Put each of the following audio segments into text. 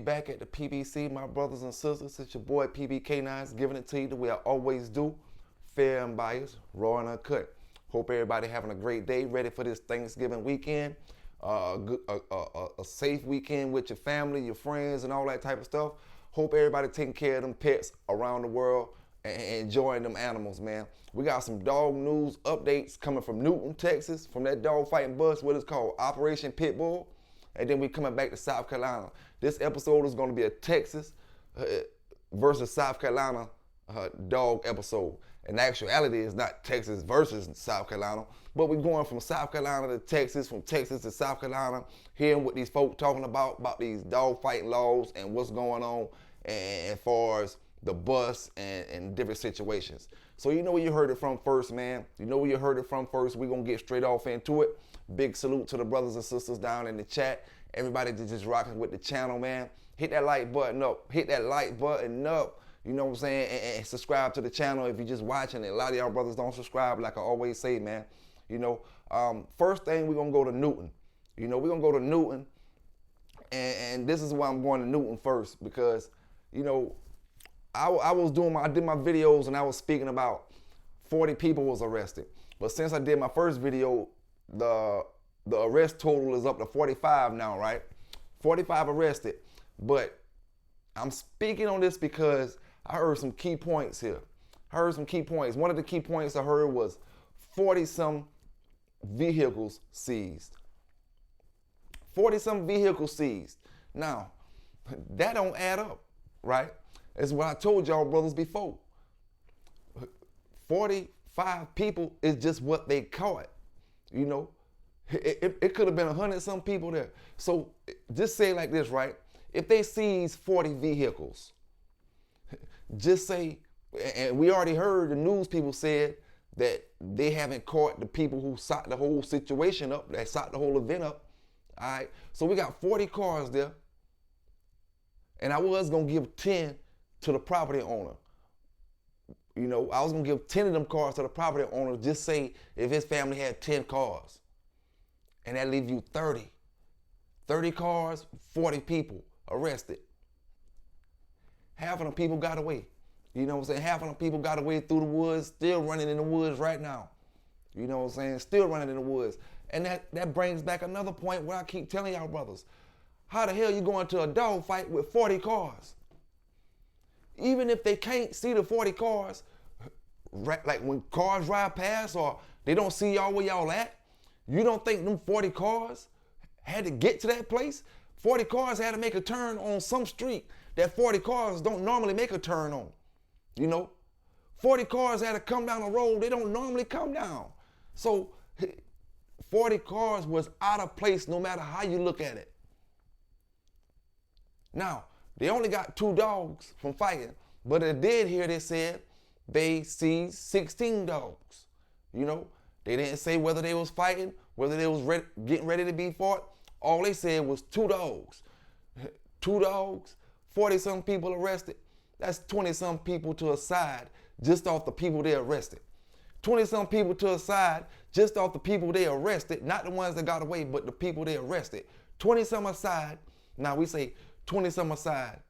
back at the PBC, my brothers and sisters. It's your boy PBK9s, giving it to you the way I always do. Fair and biased, raw and uncut. Hope everybody having a great day, ready for this Thanksgiving weekend. A safe weekend with your family, your friends, and all that type of stuff. Hope everybody taking care of them pets around the world and enjoying them animals, man. We got some dog news updates coming from Newton, Texas, from that dog fighting bus, what it's called, Operation Pitbull. And then we coming back to South Carolina. This episode is going to be a Texas versus South Carolina dog episode. In actuality, it's not Texas versus South Carolina, but we're going from South Carolina to Texas, from Texas to South Carolina, hearing what these folks talking about these dog fighting laws and what's going on as far as the bus and different situations. So you know where you heard it from first, man. You know where you heard it from first. We're going to get straight off into it. Big salute to the brothers and sisters down in the chat. Everybody that's just rocking with the channel, man. Hit that like button up. Hit that like button up. You know what I'm saying? And subscribe to the channel if you're just watching it. A lot of y'all brothers don't subscribe, like I always say, man. You know, first thing, we're going to go to Newton. You know, we're going to go to Newton. And this is why I'm going to Newton first, because, you know, I did my videos and I was speaking about 40 people was arrested. But since I did my first video, the arrest total is up to 45 now, right? 45 arrested. But I'm speaking on this because I heard some key points here. One of the key points I heard was 40-some vehicles seized. 40-some vehicles seized. Now, that don't add up, right? It's what I told y'all brothers before. 45 people is just what they caught, you know? It could have been 100-some people there. So just say it like this, right? If they seize 40 vehicles, just say, and we already heard the news people said that they haven't caught the people who sought the whole situation up, that sought the whole event up. All right, so we got 40 cars there, and I was gonna give 10 to the property owner. You know, I was gonna give 10 of them cars to the property owner, just say if his family had 10 cars, and that leaves you 30. 30 cars, 40 people arrested. Half of them people got away. You know what I'm saying? Half of them people got away through the woods, still running in the woods right now. You know what I'm saying? Still running in the woods. And that brings back another point where I keep telling y'all brothers, how the hell you going to a dog fight with 40 cars? Even if they can't see the 40 cars, like when cars drive past or they don't see y'all where y'all at, you don't think them 40 cars had to get to that place? 40 cars had to make a turn on some street that 40 cars don't normally make a turn on. You know, 40 cars had to come down a road they don't normally come down. So 40 cars was out of place no matter how you look at it. Now, they only got 2 dogs from fighting, but I did hear they said they seized 16 dogs. You know, they didn't say whether they was fighting, whether they was getting ready to be fought. All they said was 2 dogs. 2 dogs, 40-some people arrested. That's 20-some people to a side just off the people they arrested. 20-some people to a side just off the people they arrested, not the ones that got away, but the people they arrested. 20-some aside. Now we say 20-some aside.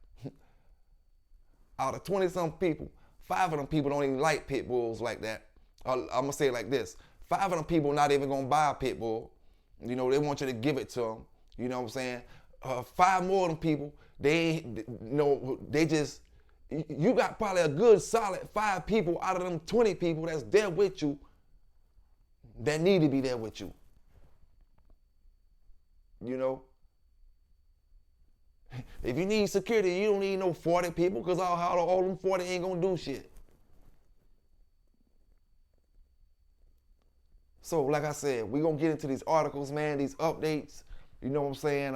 Out of 20-some people, 5 of them people don't even like pit bulls like that. I'm going to say it like this. 5 of them people not even going to buy a pit bull. You know, they want you to give it to them. You know what I'm saying? 5 more of them people, you got probably a good solid 5 people out of them 20 people that's there with you that need to be there with you. You know? If you need security, you don't need no 40 people, because all them 40 ain't gonna do shit. So like I said, we're gonna get into these articles, man, these updates. You know what I'm saying?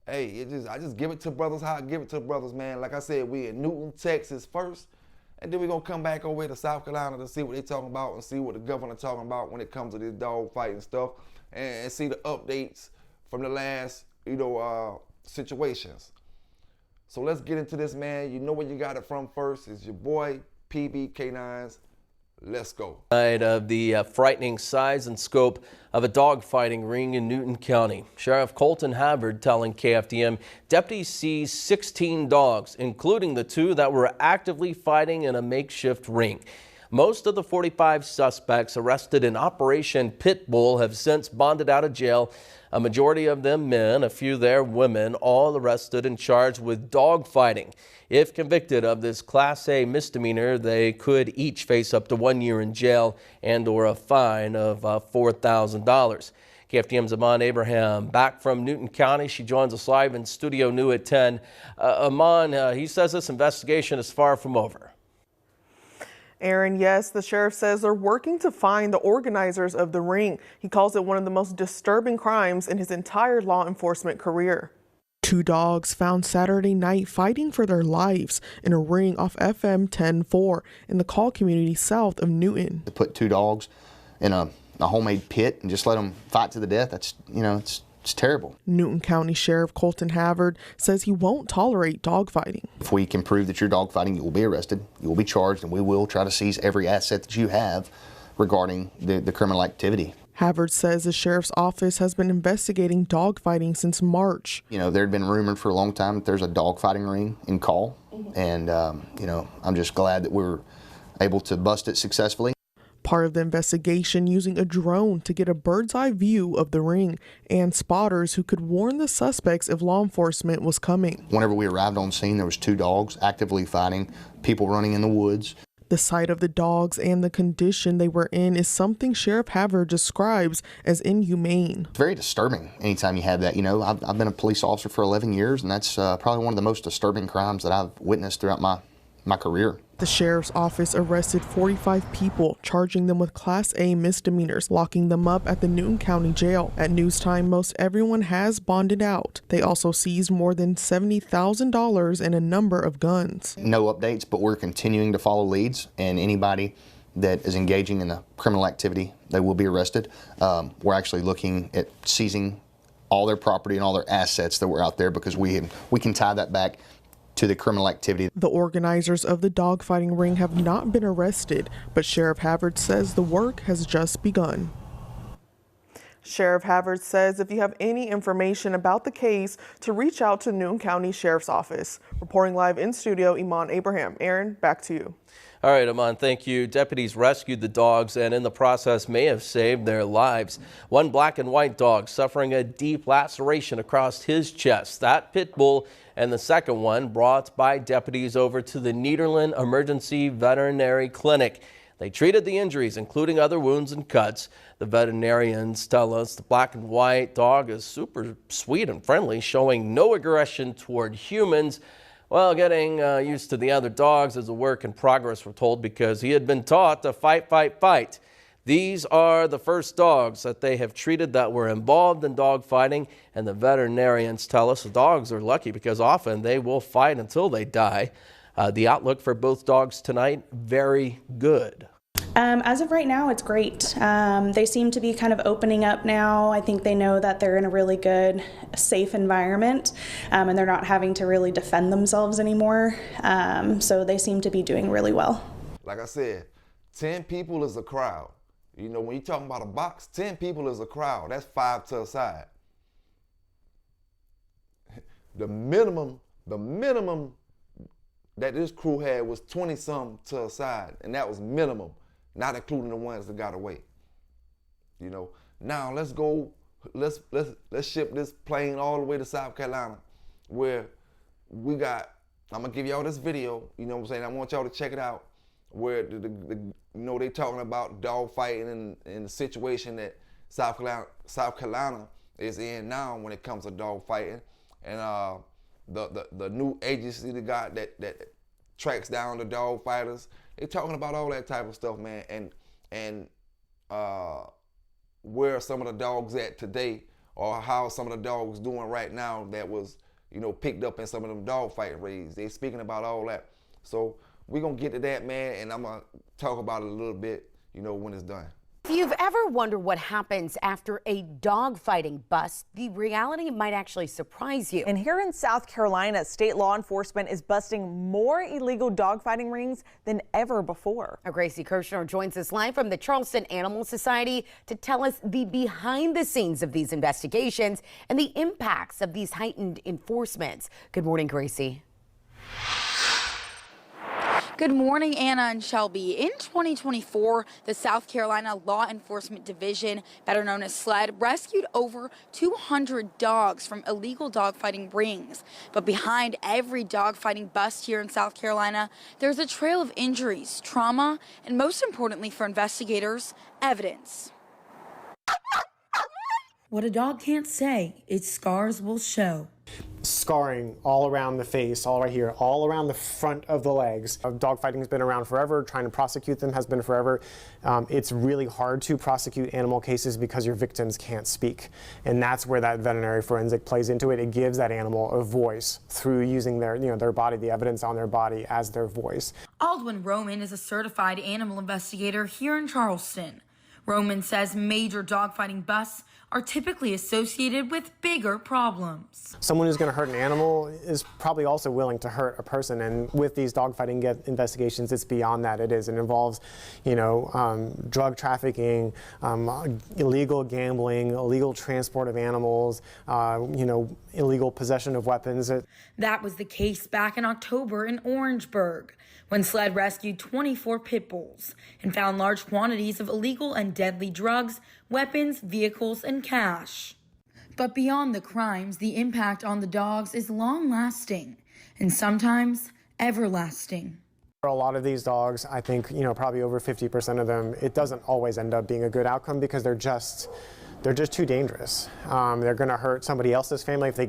Hey, I just give it to brothers how I give it to brothers, man. Like I said, we in Newton, Texas first, and then we're gonna come back over to South Carolina to see what they talking about and see what the governor talking about when it comes to this dog fighting stuff, and see the updates from the last, situations. So let's get into this, man. You know where you got it from first. It's your boy PBK9s. Let's go. Of the frightening size and scope of a dogfighting ring in Newton County. Sheriff Colton Havard telling KFDM deputies seized 16 dogs, including the 2 that were actively fighting in a makeshift ring. Most of the 45 suspects arrested in Operation Pitbull have since bonded out of jail. A majority of them men, a few there women, all arrested and charged with dogfighting. If convicted of this Class A misdemeanor, they could each face up to 1 year in jail and or a fine of $4,000. KFDM's Amon Abraham back from Newton County. She joins us live in Studio New at 10. Amon, he says this investigation is far from over. Aaron, yes, the sheriff says they're working to find the organizers of the ring. He calls it one of the most disturbing crimes in his entire law enforcement career. 2 dogs found Saturday night fighting for their lives in a ring off FM 10-4 in the Call community south of Newton. To put 2 dogs in a homemade pit and just let them fight to the death, that's, it's terrible. Newton County Sheriff Colton Havard says he won't tolerate dogfighting. If we can prove that you're dogfighting, you will be arrested, you will be charged, and we will try to seize every asset that you have regarding the criminal activity. Havard says the sheriff's office has been investigating dogfighting since March. There had been rumored for a long time that there's a dogfighting ring in Call, and I'm just glad that we're able to bust it successfully. Part of the investigation using a drone to get a bird's eye view of the ring and spotters who could warn the suspects if law enforcement was coming. Whenever we arrived on scene, there was 2 dogs actively fighting, people running in the woods. The sight of the dogs and the condition they were in is something Sheriff Havard describes as inhumane. It's very disturbing anytime you have that. I've been a police officer for 11 years, and that's probably one of the most disturbing crimes that I've witnessed throughout my career. The sheriff's office arrested 45 people, charging them with Class A misdemeanors, locking them up at the Newton County Jail. At news time, most everyone has bonded out. They also seized more than $70,000 and a number of guns. No updates, but we're continuing to follow leads, and anybody that is engaging in the criminal activity, they will be arrested. We're actually looking at seizing all their property and all their assets that were out there because we can tie that back to the criminal activity. The organizers of the dogfighting ring have not been arrested, but Sheriff Havard says the work has just begun. Sheriff Havard says if you have any information about the case, to reach out to Newton County Sheriff's Office. Reporting live in studio, Amon Abraham. Aaron, back to you. All right, Amon, thank you. Deputies rescued the dogs and in the process may have saved their lives. One black and white dog suffering a deep laceration across his chest. That pit bull, and the second one brought by deputies over to the Nederland Emergency Veterinary Clinic. They treated the injuries, including other wounds and cuts. The veterinarians tell us the black and white dog is super sweet and friendly, showing no aggression toward humans. Well, getting used to the other dogs is a work in progress, we're told, because he had been taught to fight, fight, fight. These are the first dogs that they have treated that were involved in dog fighting, and the veterinarians tell us the dogs are lucky because often they will fight until they die. The outlook for both dogs tonight, very good. As of right now, it's great. They seem to be kind of opening up now. I think they know that they're in a really good, safe environment, and they're not having to really defend themselves anymore. So they seem to be doing really well. Like I said, 10 people is a crowd. When you're talking about a box, 10 people is a crowd. That's 5 to a side. The minimum that this crew had was 20-something to a side, and that was minimum, not including the ones that got away. Now let's go, let's ship this plane all the way to South Carolina, where I'm gonna give y'all this video, you know what I'm saying? I want y'all to check it out, where they talking about dog fighting and the situation that South Carolina is in now when it comes to dog fighting, and the new agency that tracks down the dog fighters. They talking about all that type of stuff, man, and where some of the dogs at today, or how some of the dogs doing right now that was picked up in some of them dog fighting raids. They speaking about all that. So we're gonna get to that, man, and I'm gonna talk about it a little bit, when it's done. If you've ever wondered what happens after a dogfighting bust, the reality might actually surprise you. And here in South Carolina, state law enforcement is busting more illegal dogfighting rings than ever before. Now, Gracie Kirshner joins us live from the Charleston Animal Society to tell us the behind the scenes of these investigations and the impacts of these heightened enforcements. Good morning, Gracie. Good morning, Anna and Shelby. In 2024, the South Carolina Law Enforcement Division, better known as SLED, rescued over 200 dogs from illegal dogfighting rings. But behind every dogfighting bust here in South Carolina, there's a trail of injuries, trauma, and most importantly for investigators, evidence. What a dog can't say, its scars will show. Scarring all around the face, all right here, all around the front of the legs. Dogfighting has been around forever. Trying to prosecute them has been forever. It's really hard to prosecute animal cases because your victims can't speak. And that's where that veterinary forensic plays into it. It gives that animal a voice through using their body, the evidence on their body as their voice. Aldwin Roman is a certified animal investigator here in Charleston. Roman says major dogfighting busts are typically associated with bigger problems. Someone who's going to hurt an animal is probably also willing to hurt a person, and with these dogfighting investigations, it's beyond that. It involves, drug trafficking, illegal gambling, illegal transport of animals, illegal possession of weapons. That was the case back in October in Orangeburg, when SLED rescued 24 pit bulls and found large quantities of illegal and deadly drugs, weapons, vehicles, and cash. But beyond the crimes, the impact on the dogs is long-lasting and sometimes everlasting. For a lot of these dogs, I think, probably over 50% of them, it doesn't always end up being a good outcome because they're just too dangerous. They're going to hurt somebody else's family if they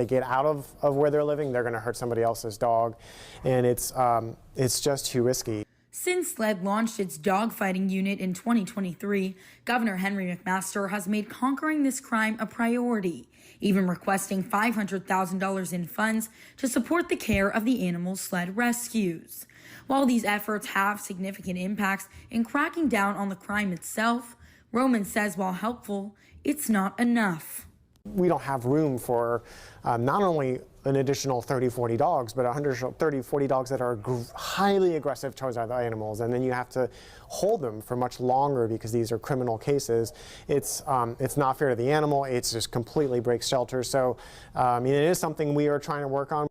get out of where they're living. They're going to hurt somebody else's dog, and it's just too risky. Since SLED launched its dogfighting unit in 2023, Governor Henry McMaster has made conquering this crime a priority, even requesting $500,000 in funds to support the care of the animals SLED rescues. While these efforts have significant impacts in cracking down on the crime itself, Roman says while helpful, it's not enough. We don't have room for not only an additional 30, 40 dogs, but 130, 40 dogs that are highly aggressive towards other animals. And then you have to hold them for much longer because these are criminal cases. It's not fair to the animal. It's just completely breaks shelter. So it is something we are trying to work on.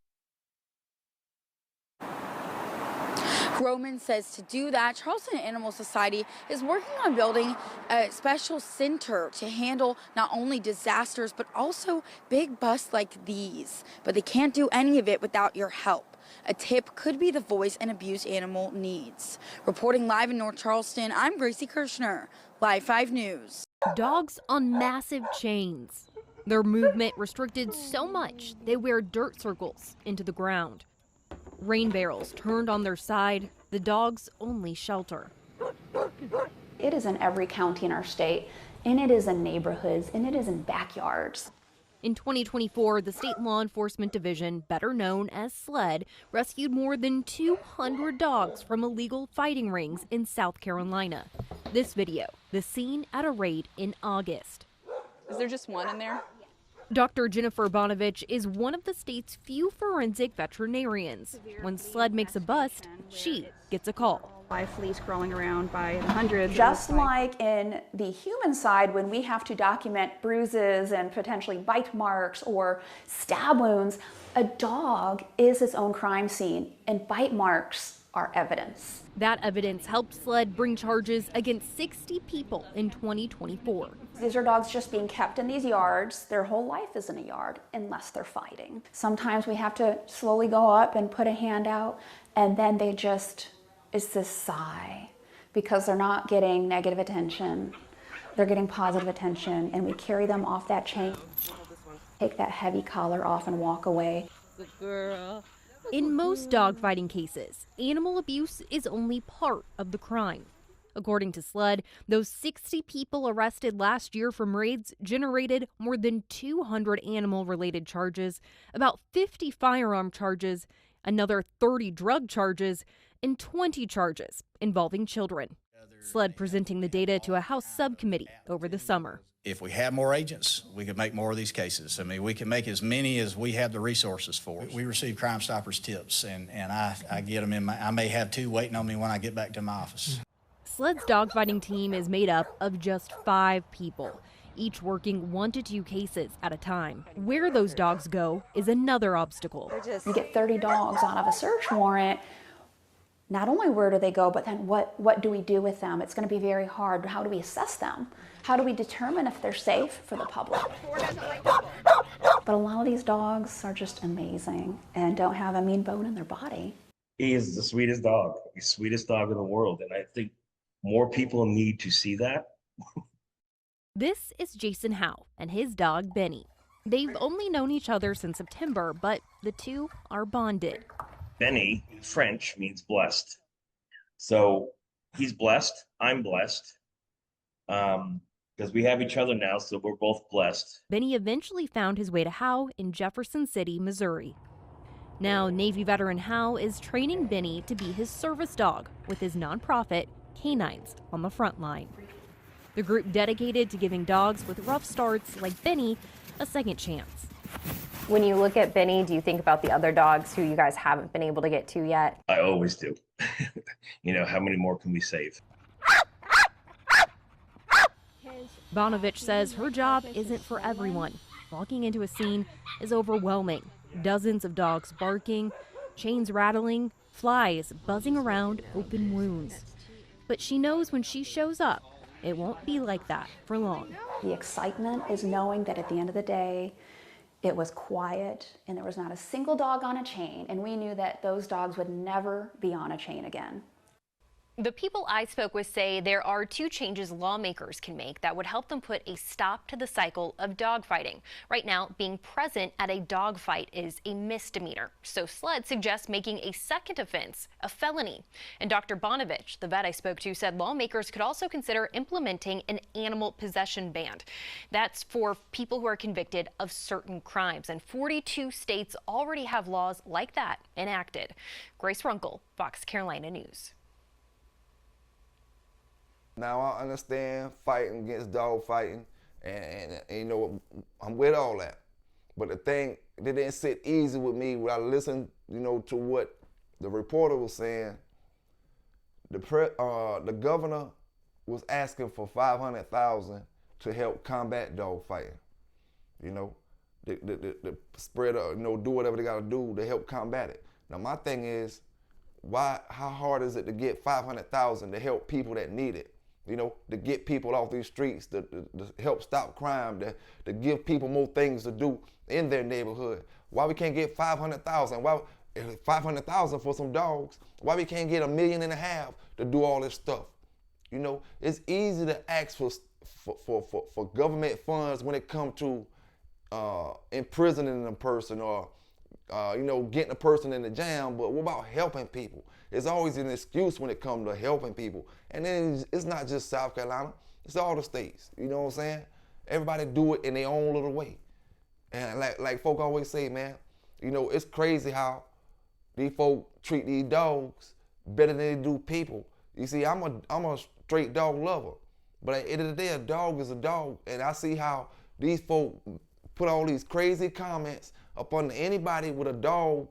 Roman says to do that, Charleston Animal Society is working on building a special center to handle not only disasters, but also big busts like these. But they can't do any of it without your help. A tip could be the voice an abused animal needs. Reporting live in North Charleston, I'm Gracie Kirshner, Live 5 News. Dogs on massive chains. Their movement restricted so much they wear dirt circles into the ground. Rain barrels turned on their side, the dog's only shelter. It is in every county in our state, and it is in neighborhoods, and it is in backyards. In 2024, the State Law Enforcement Division, better known as SLED, rescued more than 200 dogs from illegal fighting rings in South Carolina. This video, the scene at a raid in August. Is there just one in there? Dr. Jennifer Bonovich is one of the state's few forensic veterinarians. When SLED makes a bust, she gets a call. By fleas crawling around by the hundreds. Just like in the human side, when we have to document bruises and potentially bite marks or stab wounds, a dog is its own crime scene, and bite marks are evidence. That evidence helped SLED bring charges against 60 people in 2024. These are dogs just being kept in these yards. Their whole life is in a yard unless they're fighting. Sometimes we have to slowly go up and put a hand out, and then it's this sigh because they're not getting negative attention. They're getting positive attention, and we carry them off that chain. Take that heavy collar off and walk away. Good girl. In most dogfighting cases, animal abuse is only part of the crime. According to SLED, those 60 people arrested last year from raids generated more than 200 animal-related charges, about 50 firearm charges, another 30 drug charges, and 20 charges involving children. SLED presenting the data to a House subcommittee over the summer. If we have more agents, we could make more of these cases. I mean, we can make as many as we have the resources for. We receive Crime Stoppers tips, and I get them in I may have 2 waiting on me when I get back to my office. SLED's dogfighting team is made up of just 5 people, each working 1 to 2 cases at a time. Where those dogs go is another obstacle. You get 30 dogs out of a search warrant. Not only where do they go, but then what do we do with them? It's going to be very hard. How do we assess them? How do we determine if they're safe for the public? But a lot of these dogs are just amazing and don't have a mean bone in their body. He is the sweetest dog, the sweetest dog in the world. And I think more people need to see that. This is Jason Howe and his dog, Benny. They've only known each other since September, but the two are bonded. Benny, in French, means blessed. So he's blessed, I'm blessed, because we have each other now, so we're both blessed. Benny eventually found his way to Howe in Jefferson City, Missouri. Now, Navy veteran Howe is training Benny to be his service dog with his nonprofit, K9s, on the front line. The group dedicated to giving dogs with rough starts like Benny a second chance. When you look at Benny, do you think about the other dogs who you guys haven't been able to get to yet? I always do. You know, how many more can we save? Bonovich says her job isn't for everyone. Walking into a scene is overwhelming. Dozens of dogs barking, chains rattling, flies buzzing around open wounds. But she knows when she shows up, it won't be like that for long. The excitement is knowing that at the end of the day, it was quiet and there was not a single dog on a chain, and we knew that those dogs would never be on a chain again. The people I spoke with say there are 2 changes lawmakers can make that would help them put a stop to the cycle of dogfighting. Right now, being present at a dogfight is a misdemeanor. So SLED suggests making a second offense a felony. And Dr. Bonovich, the vet I spoke to, said lawmakers could also consider implementing an animal possession ban. That's for people who are convicted of certain crimes. And 42 states already have laws like that enacted. Grace Runkle, Fox Carolina News. Now I understand fighting against dog fighting, and you know, I'm with all that. But the thing, it didn't sit easy with me when I listened, you know, to what the reporter was saying. The governor was asking for $500,000 to help combat dog fighting. You know, the spread, you know, do whatever they got to do to help combat it. Now my thing is, how hard is it to get $500,000 to help people that need it? You know, to get people off these streets, to help stop crime, to give people more things to do in their neighborhood. Why we can't get $500,000? Why $500,000 for some dogs? Why we can't get $1.5 million to do all this stuff? You know, it's easy to ask for government funds when it comes to imprisoning a person or you know, getting a person in the jail, but what about helping people? It's always an excuse when it comes to helping people. And then it's not just South Carolina, it's all the states, you know what I'm saying? Everybody do it in their own little way. And like folk always say, man, you know, it's crazy how these folk treat these dogs better than they do people. You see, I'm a straight dog lover, but at the end of the day, a dog is a dog, and I see how these folk put all these crazy comments up on anybody with a dog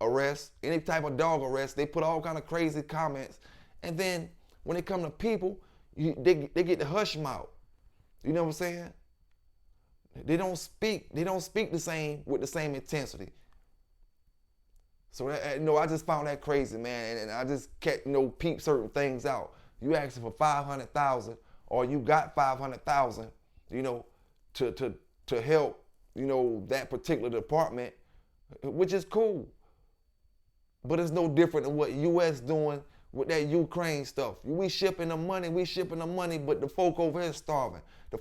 arrest, any type of dog arrest. They put all kind of crazy comments, and then when it come to people, they get the hush mouth. You know what I'm saying? They don't speak the same with the same intensity. So you know, I just found that crazy, man, and I just can't, you know, peep certain things out. You asking for $500,000, or you got $500,000, you know, to help, you know, that particular department, which is cool. But it's no different than what U.S. doing with that Ukraine stuff. We shipping the money, but the folk over here starving. We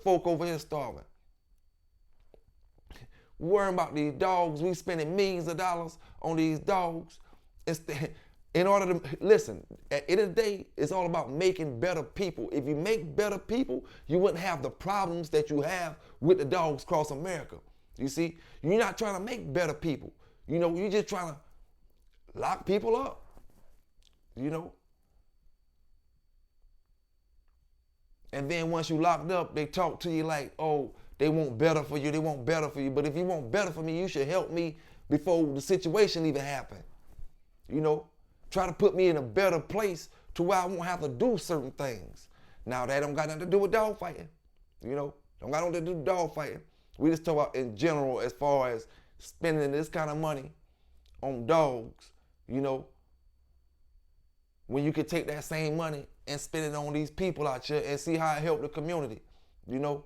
worrying about these dogs. We spending millions of dollars on these dogs. In order to, listen, at the end of the day, it's all about making better people. If you make better people, you wouldn't have the problems that you have with the dogs across America. You see, you're not trying to make better people. You know, you're just trying to lock people up. You know? And then once you locked up, they talk to you like, oh, they want better for you, they want better for you. But if you want better for me, you should help me before the situation even happened. You know, try to put me in a better place to where I won't have to do certain things. Now, that don't got nothing to do with dog fighting. You know, don't got nothing to do with dog fighting. We just talk about in general as far as spending this kind of money on dogs, you know, when you could take that same money and spend it on these people out here and see how it helped the community, you know.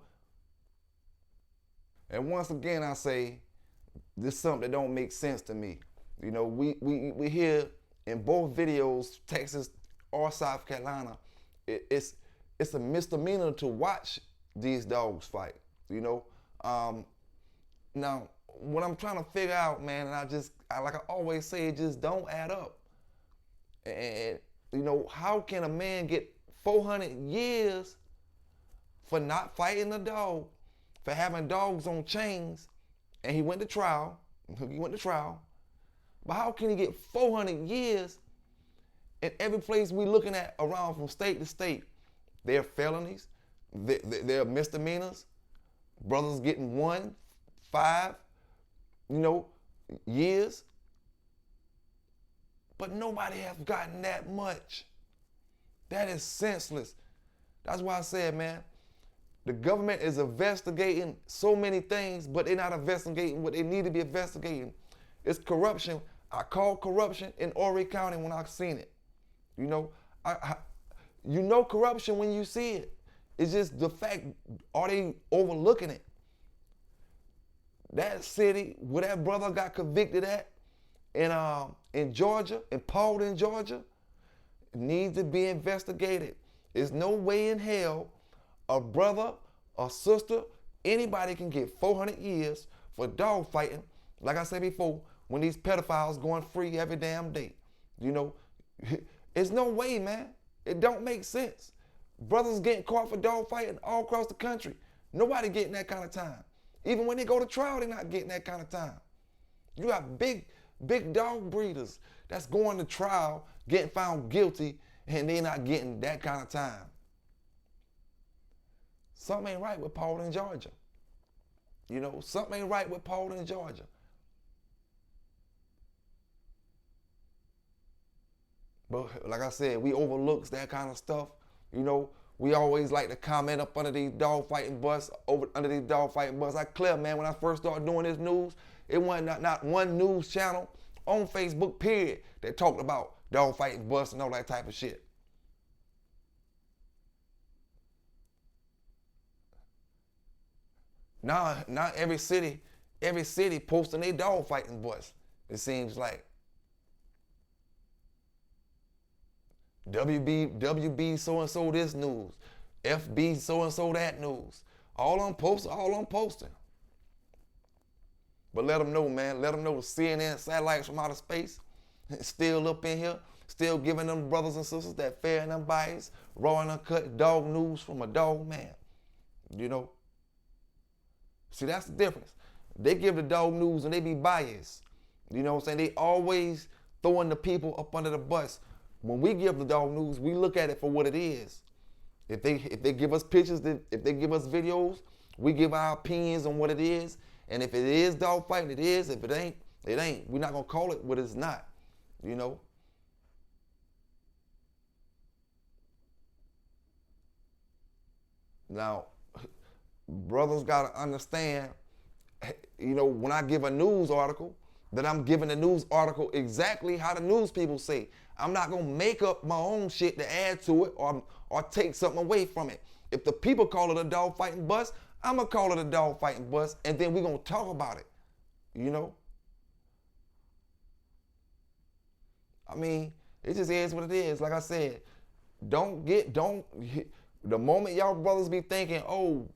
And once again, I say, this is something that don't make sense to me. You know, we hear in both videos, Texas or South Carolina, it's a misdemeanor to watch these dogs fight, you know. Now, what I'm trying to figure out, man, and like I always say, it just don't add up. And, you know, how can a man get 400 years for not fighting a dog, for having dogs on chains, and he went to trial, but how can he get 400 years in every place we looking at around from state to state? They're felonies, they're misdemeanors, brothers getting 1, 5, you know, years. But nobody has gotten that much. That is senseless. That's why I said, man, the government is investigating so many things, but they're not investigating what they need to be investigating. It's corruption. I called corruption in Horry County when I seen it. You know, you know corruption when you see it. It's just the fact, are they overlooking it? That city where that brother got convicted at in Georgia, in Paulding, Georgia, needs to be investigated. There's no way in hell a brother, a sister, anybody can get 400 years for dog fighting, like I said before, when these pedophiles going free every damn day. You know, there's no way, man. It don't make sense. Brothers getting caught for dog fighting all across the country. Nobody getting that kind of time. Even when they go to trial, they're not getting that kind of time. You got big dog breeders that's going to trial, getting found guilty, and they're not getting that kind of time. Something ain't right with Paulding, Georgia. You know, something ain't right with Paulding, Georgia. But like I said, we overlook that kind of stuff. You know, we always like to comment up under these dog fighting busts, under these dog fighting busts. I clear, man, when I first started doing this news, it wasn't not one news channel on Facebook, period, that talked about dog fighting busts and all that type of shit. Now every city posting their dog fighting busts, it seems like. WB so-and-so this news, FB so-and-so that news. All I'm posting. But let them know, man, let them know the CNN satellites from outer space still up in here, still giving them brothers and sisters that fair and unbiased, raw and uncut dog news from a dog man, you know. See, that's the difference. They give the dog news and they be biased. You know what I'm saying? They always throwing the people up under the bus. When we give the dog news, we look at it for what it is. If they give us pictures, if they give us videos, we give our opinions on what it is. And if it is dog fighting, it is. If it ain't, it ain't. We're not gonna call it what it's not, you know. Now, brothers gotta understand, you know, when I give a news article, that I'm giving the news article exactly how the news people say. I'm not gonna make up my own shit to add to it or take something away from it. If the people call it a dog fighting bust, I'm gonna call it a dog fighting bust, and then we're gonna talk about it, you know? I mean, it just is what it is. Like I said, the moment y'all brothers be thinking, oh,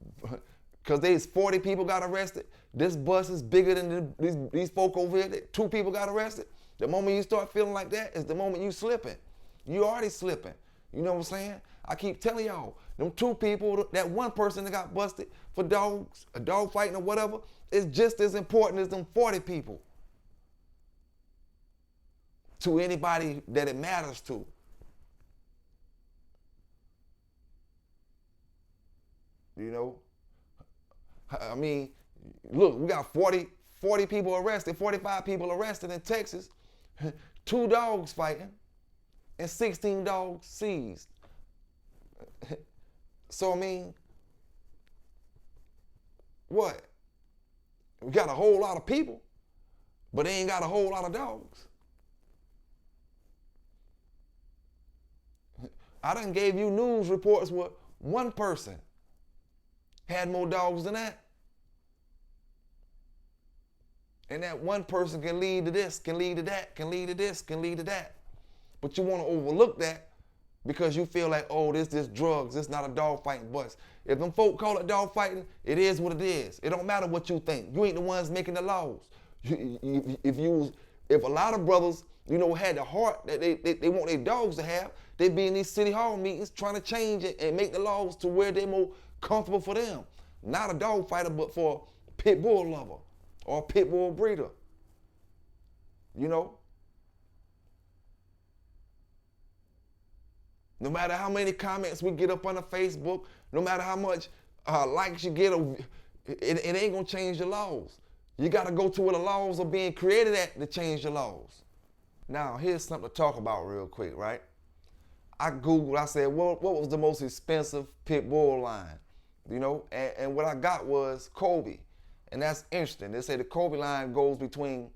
because there's 40 people got arrested, this bus is bigger than these folk over here, 2 people got arrested. The moment you start feeling like that is the moment you slipping. You already slipping. You know what I'm saying? I keep telling y'all, them 2 people, that 1 person that got busted for dogs, a dog fighting or whatever, is just as important as them 40 people to anybody that it matters to. You know, I mean, look, we got 40 people arrested, 45 people arrested in Texas, 2 dogs fighting, and 16 dogs seized. So, I mean, what? We got a whole lot of people, but they ain't got a whole lot of dogs. I done gave you news reports where one person had more dogs than that. And that one person can lead to this, can lead to that, can lead to this, can lead to that. But you want to overlook that because you feel like, oh, this drugs, this not a dog fighting bust. If them folk call it dog fighting, it is what it is. It don't matter what you think. You ain't the ones making the laws. If a lot of brothers, you know, had the heart that they want their dogs to have, they'd be in these city hall meetings trying to change it and make the laws to where they're more comfortable for them. Not a dog fighter, but for a pit bull lover or a pit bull breeder. You know? No matter how many comments we get up on the Facebook, no matter how much likes you get, it ain't gonna change the laws. You gotta go to where the laws are being created at to change the laws. Now, here's something to talk about real quick, right? I Googled, I said, what was the most expensive pit bull line? You know, and what I got was Kobe. And that's interesting. They say the Kobe line goes between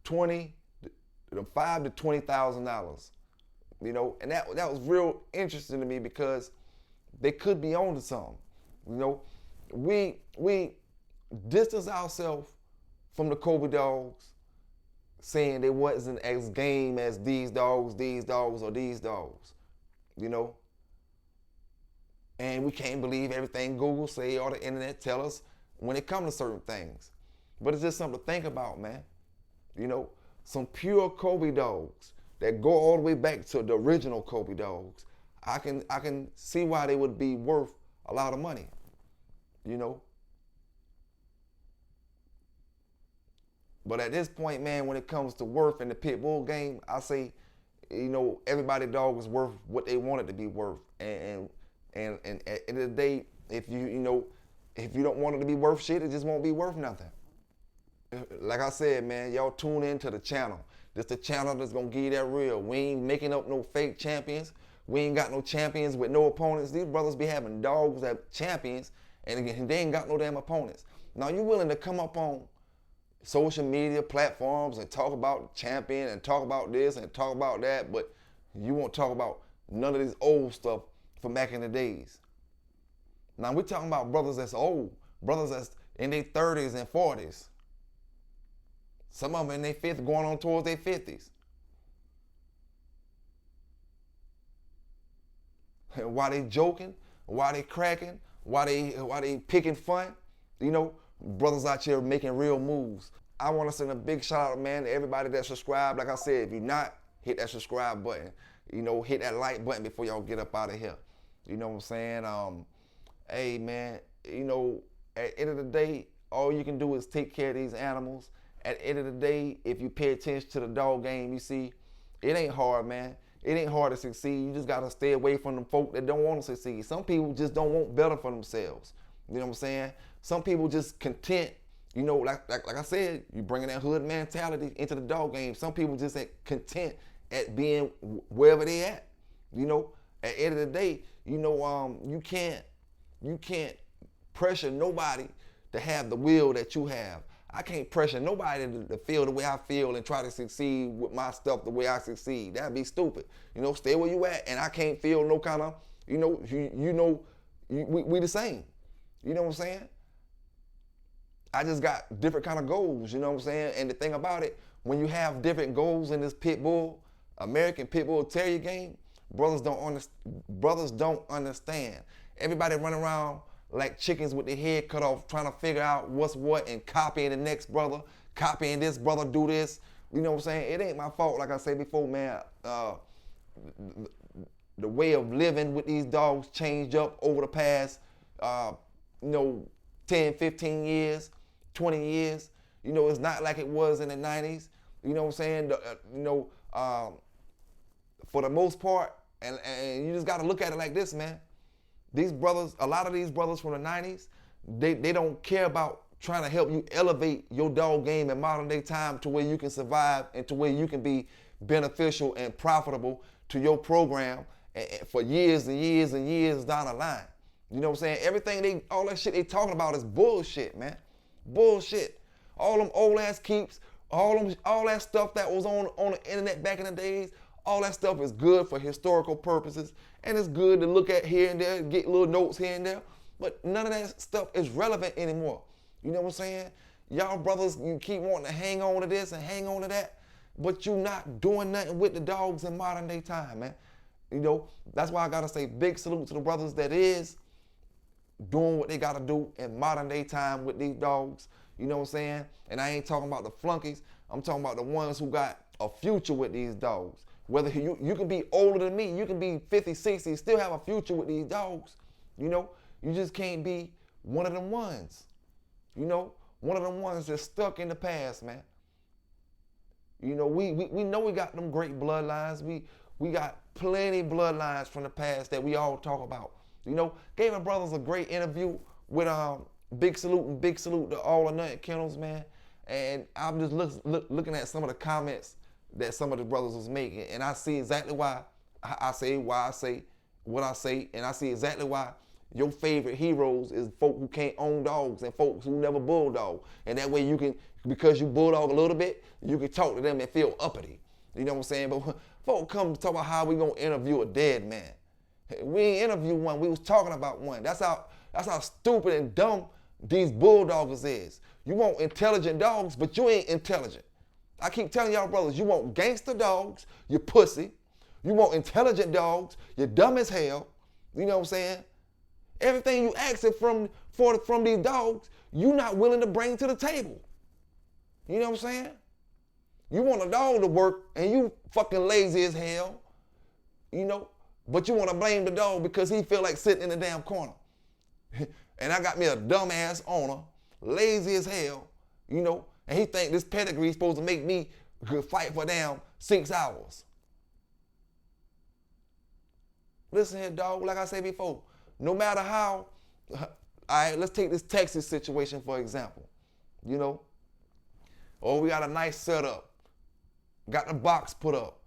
$5,000 to $20,000. You know, and that was real interesting to me because they could be on to something. You know, we distance ourselves from the Kobe dogs, saying they wasn't as game as these dogs, or these dogs. You know, and we can't believe everything Google say or the internet tell us when it comes to certain things. But it's just something to think about, man. You know, some pure Kobe dogs that go all the way back to the original Kobe dogs, I can see why they would be worth a lot of money, you know. But at this point, man, when it comes to worth in the pit bull game, I say, you know, everybody dog is worth what they want it to be worth. And at the end of the day, if you don't want it to be worth shit, it just won't be worth nothing. Like I said, man, y'all tune in to the channel. This the channel that's gonna give you that real. We ain't making up no fake champions. We ain't got no champions with no opponents. These brothers be having dogs that champions and they ain't got no damn opponents. Now you willing to come up on social media platforms and talk about champion and talk about this and talk about that, but you won't talk about none of this old stuff from back in the days. Now we're talking about brothers that's old, brothers that's in their 30s and 40s. Some of them in their 50s, going on towards their 50s. While they joking, while they cracking, while they picking fun, you know, brothers out here making real moves. I want to send a big shout out, man, to everybody that subscribed. Like I said, if you're not, hit that subscribe button. You know, hit that like button before y'all get up out of here. You know what I'm saying? Hey, man, you know, at the end of the day, all you can do is take care of these animals. At the end of the day, if you pay attention to the dog game, you see, it ain't hard, man. It ain't hard to succeed. You just got to stay away from them folk that don't want to succeed. Some people just don't want better for themselves. You know what I'm saying? Some people just content, you know, like I said, you bringing that hood mentality into the dog game. Some people just ain't content at being wherever they at. You know, at the end of the day, you know, you can't pressure nobody to have the will that you have. I can't pressure nobody to feel the way I feel and try to succeed with my stuff the way I succeed. That'd be stupid. You know, stay where you at, and I can't feel no kind of, you know, we the same. You know what I'm saying? I just got different kind of goals, you know what I'm saying? And the thing about it, when you have different goals in this pit bull, American pit bull terrier game, brothers don't understand. Everybody run around like chickens with their head cut off, trying to figure out what's what and copying the next brother, copying this brother do this. You know what I'm saying? It ain't my fault, like I said before, man. The way of living with these dogs changed up over the past, 10, 15 years, 20 years. You know, it's not like it was in the 90s. You know what I'm saying? For the most part, and you just got to look at it like this, man. These brothers, a lot of these brothers from the 90s, they don't care about trying to help you elevate your dog game in modern day time to where you can survive and to where you can be beneficial and profitable to your program for years and years and years down the line. You know what I'm saying? All that shit they talking about is bullshit, man. Bullshit. All them old ass keeps, all that stuff that was on the internet back in the days, all that stuff is good for historical purposes, and it's good to look at here and there, get little notes here and there, but none of that stuff is relevant anymore. You know what I'm saying? Y'all brothers, you keep wanting to hang on to this and hang on to that, but you not doing nothing with the dogs in modern day time, man. You know, that's why I gotta say big salute to the brothers that is doing what they gotta do in modern day time with these dogs. You know what I'm saying? And I ain't talking about the flunkies. I'm talking about the ones who got a future with these dogs. Whether you can be older than me, you can be 50, 60, still have a future with these dogs. You know, you just can't be one of them ones. You know, one of them ones that's stuck in the past, man. You know, we know we got them great bloodlines. We got plenty bloodlines from the past that we all talk about. You know, gave my brothers a great interview with big salute to all the Nut Kennels, man. And I'm just looking at some of the comments that some of the brothers was making, and I see exactly why I say what I say, and I see exactly why your favorite heroes is folk who can't own dogs and folks who never bulldog. And that way you can, because you bulldog a little bit, you can talk to them and feel uppity. You know what I'm saying? But when folk come to talk about how we gonna interview a dead man, we ain't interview one, we was talking about one. That's how stupid and dumb these bulldoggers is. You want intelligent dogs, but you ain't intelligent. I keep telling y'all brothers, you want gangster dogs, you pussy. You want intelligent dogs, you're dumb as hell. You know what I'm saying? Everything you asking from these dogs, you not willing to bring to the table. You know what I'm saying? You want a dog to work and you fucking lazy as hell, you know, but you want to blame the dog because he feel like sitting in the damn corner. And I got me a dumbass owner, lazy as hell, you know, and he think this pedigree is supposed to make me fight for damn 6 hours. Listen here, dog, like I said before, no matter how, all right, let's take this Texas situation for example, you know. Oh, we got a nice setup, got the box put up.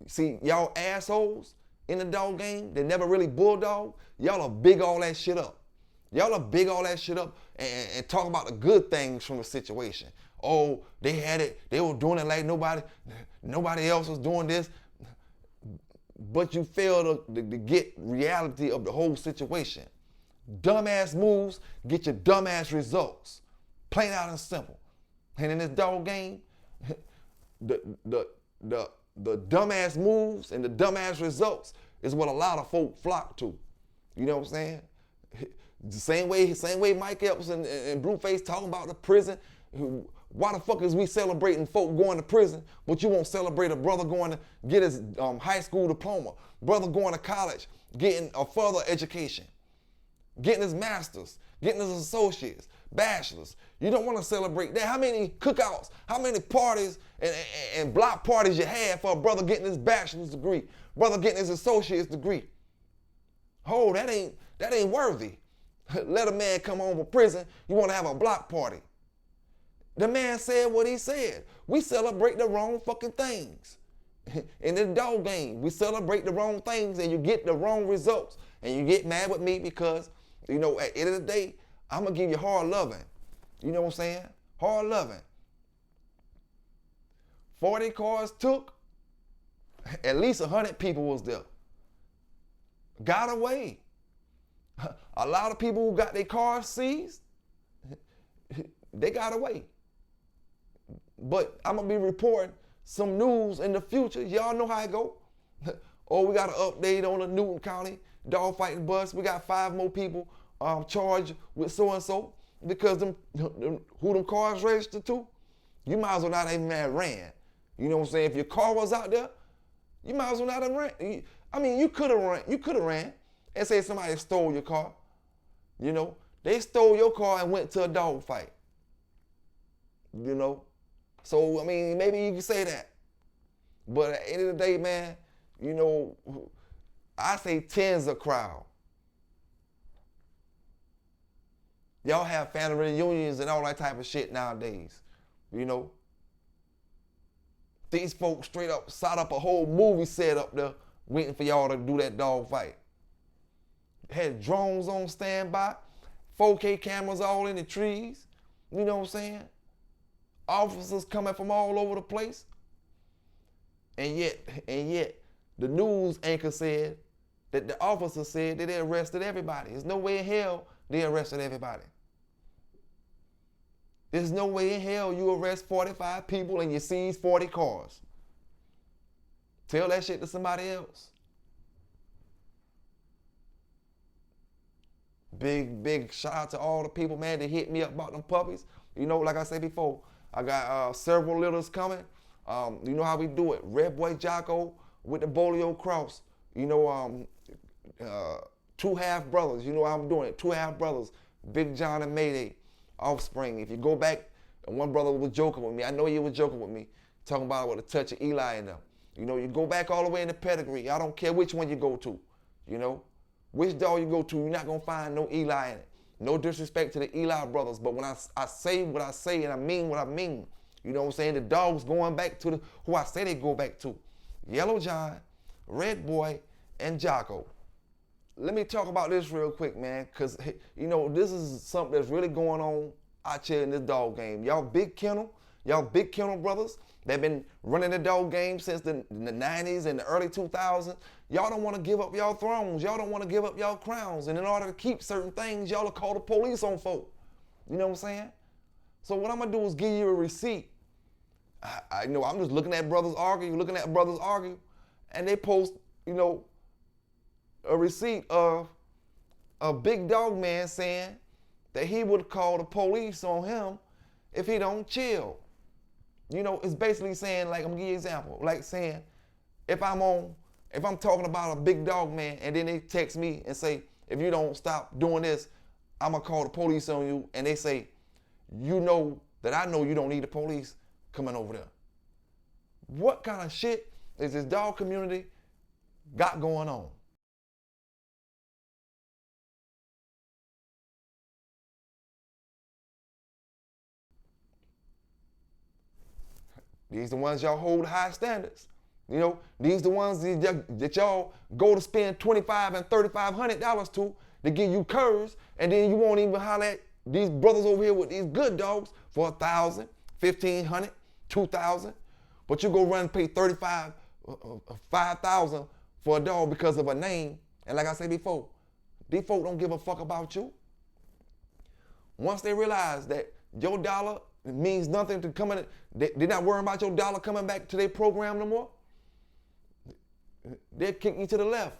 See, y'all assholes in the dog game that never really bulldog, y'all are big all that shit up. Y'all are big all that shit up and talk about the good things from the situation. Oh, they had it, they were doing it like nobody else was doing this. But you fail to get reality of the whole situation. Dumbass moves get your dumbass results. Plain out and simple. And in this dog game, the dumbass moves and the dumbass results is what a lot of folk flock to. You know what I'm saying? The same way Mike Epps and Blueface talking about the prison. Why the fuck is we celebrating folk going to prison, but you won't celebrate a brother going to get his high school diploma, brother going to college, getting a further education, getting his master's, getting his associates, bachelor's. You don't want to celebrate that. How many cookouts, how many parties and block parties you had for a brother getting his bachelor's degree, brother getting his associate's degree? Oh, that ain't worthy. Let a man come home from prison, you want to have a block party. The man said what he said. We celebrate the wrong fucking things. In the dog game, we celebrate the wrong things and you get the wrong results. And you get mad with me because, you know, at the end of the day, I'm going to give you hard loving. You know what I'm saying? Hard loving. 40 cars took, at least 100 people was there. Got away. A lot of people who got their cars seized, they got away. But I'm going to be reporting some news in the future. Y'all know how it go. Oh, we got an update on the Newton County dogfighting bus. We got 5 more people charged with so-and-so because who them cars registered to, you might as well not even have ran. You know what I'm saying? If your car was out there, you might as well not have ran. I mean, you could have ran and say somebody stole your car. You know, they stole your car and went to a dog fight. You know? So, I mean, maybe you can say that. But at the end of the day, man, you know, I say 10's a crowd. Y'all have family reunions and all that type of shit nowadays, you know. These folks straight up set up a whole movie set up there waiting for y'all to do that dog fight. Had drones on standby, 4K cameras all in the trees, you know what I'm saying? Officers coming from all over the place. And yet, the news anchor said that the officer said that they arrested everybody. There's no way in hell they arrested everybody. There's no way in hell you arrest 45 people and you seize 40 cars. Tell that shit to somebody else. Big shout out to all the people, man, that hit me up about them puppies. You know, like I said before, I got several litters coming. You know how we do it. Red Boy Jocko with the Bolio Cross. You know, 2 half brothers. You know how I'm doing it. 2 half brothers. Big John and Mayday. Offspring. If you go back, and one brother was joking with me. I know you were joking with me, talking about it with a touch of Eli in them. You know, you go back all the way in the pedigree. I don't care which one you go to. You know, which dog you go to, you're not gonna find no Eli in it. No disrespect to the Eli brothers, but when I say what I say and I mean what I mean, you know what I'm saying? The dogs going back to who I say they go back to. Yellow John, Red Boy, and Jocko. Let me talk about this real quick, man, because, you know, this is something that's really going on out here in this dog game. Y'all big kennel brothers that been running the dog game since the 90s and the early 2000s. Y'all don't want to give up y'all thrones. Y'all don't want to give up y'all crowns. And in order to keep certain things, y'all will call the police on folk. You know what I'm saying? So what I'm going to do is give you a receipt. I know I'm just looking at brothers argue, and they post, you know, a receipt of a big dog man saying that he would call the police on him if he don't chill. You know, it's basically saying, like, I'm gonna give you an example, like saying, if I'm talking about a big dog man and then they text me and say, if you don't stop doing this, I'm gonna call the police on you, and they say, you know that I know you don't need the police coming over there. What kind of shit is this dog community got going on? These the ones y'all hold high standards. You know, these the ones that y'all go to spend $2,500 and $3,500 to give you curs, and then you won't even holler at these brothers over here with these good dogs for $1,000, $1,500, $2,000, but you go run and pay $35,000, $5,000 for a dog because of a name. And like I said before, these folk don't give a fuck about you. Once they realize that your dollar means nothing to come in, they're not worrying about your dollar coming back to their program no more. They'll kick you to the left.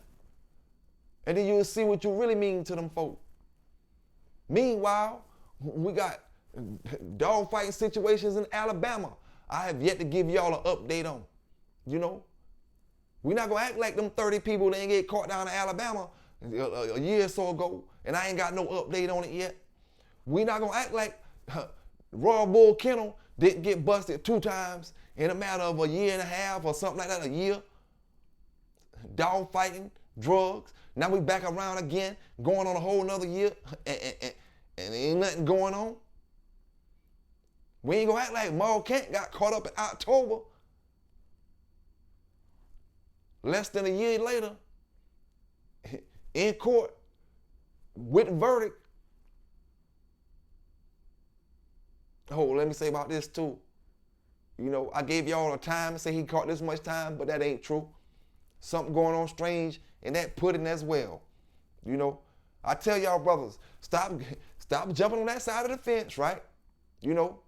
And then you'll see what you really mean to them folk. Meanwhile, we got dog fighting situations in Alabama I have yet to give y'all an update on. You know? We're not gonna act like them 30 people that ain't get caught down in Alabama a year or so ago, and I ain't got no update on it yet. We're not gonna act like Royal Bull Kennel didn't get busted 2 times in a matter of a year and a half or something like that, a year. Dog fighting, drugs. Now we back around again, going on a whole nother year, and ain't nothing going on. We ain't gonna act like Maul Kent got caught up in October. Less than a year later, in court, with the verdict. Oh, let me say about this too. You know, I gave y'all a time and say he caught this much time, but that ain't true. Something going on strange in that pudding as well. You know, I tell y'all brothers, stop jumping on that side of the fence, right? You know,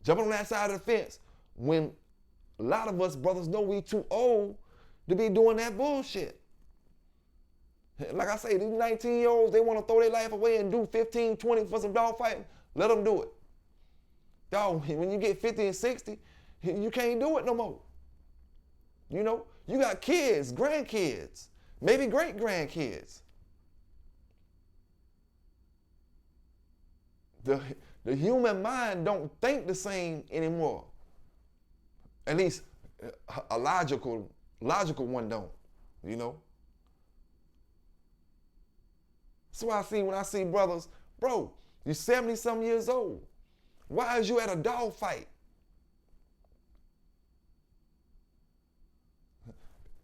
jumping on that side of the fence when a lot of us brothers know we too old to be doing that bullshit. Like I say, these 19-year-olds, they want to throw their life away and do 15, 20 for some dog fighting. Let them do it. Dog, when you get 50 and 60, you can't do it no more. You know, you got kids, grandkids, maybe great-grandkids. The human mind don't think the same anymore. At least a logical one don't, you know. So when I see brothers, bro, you're 70-some years old. Why is you at a dog fight?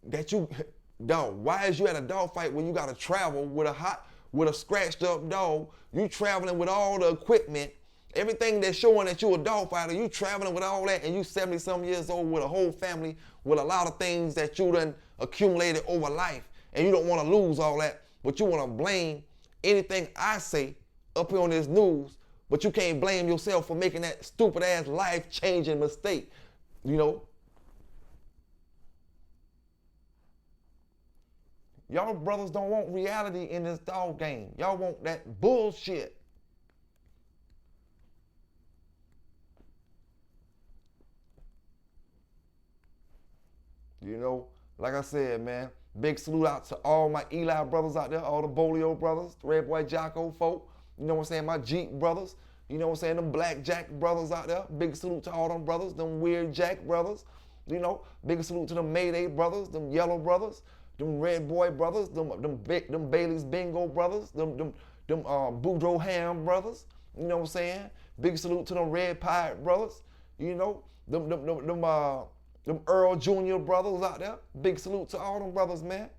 Why is you at a dog fight when you gotta travel with a scratched up dog? You traveling with all the equipment, everything that's showing that you a dog fighter, you traveling with all that, and you 70-some years old with a whole family, with a lot of things that you done accumulated over life, and you don't wanna lose all that, but you wanna blame anything I say up here on this news, but you can't blame yourself for making that stupid ass life-changing mistake, you know? Y'all brothers don't want reality in this dog game. Y'all want that bullshit. You know, like I said, man, big salute out to all my Eli brothers out there, all the Bolio brothers, the Red Boy Jocko folk, you know what I'm saying, my Jeep brothers, you know what I'm saying, them Black Jack brothers out there. Big salute to all them brothers, them Weird Jack brothers, you know, big salute to them Mayday brothers, them Yellow brothers, them Red Boy brothers, them Bailey's Bingo brothers, them Boudreaux Ham brothers, you know what I'm saying? Big salute to them Red Pirate brothers, you know, them Earl Jr. brothers out there. Big salute to all them brothers, man,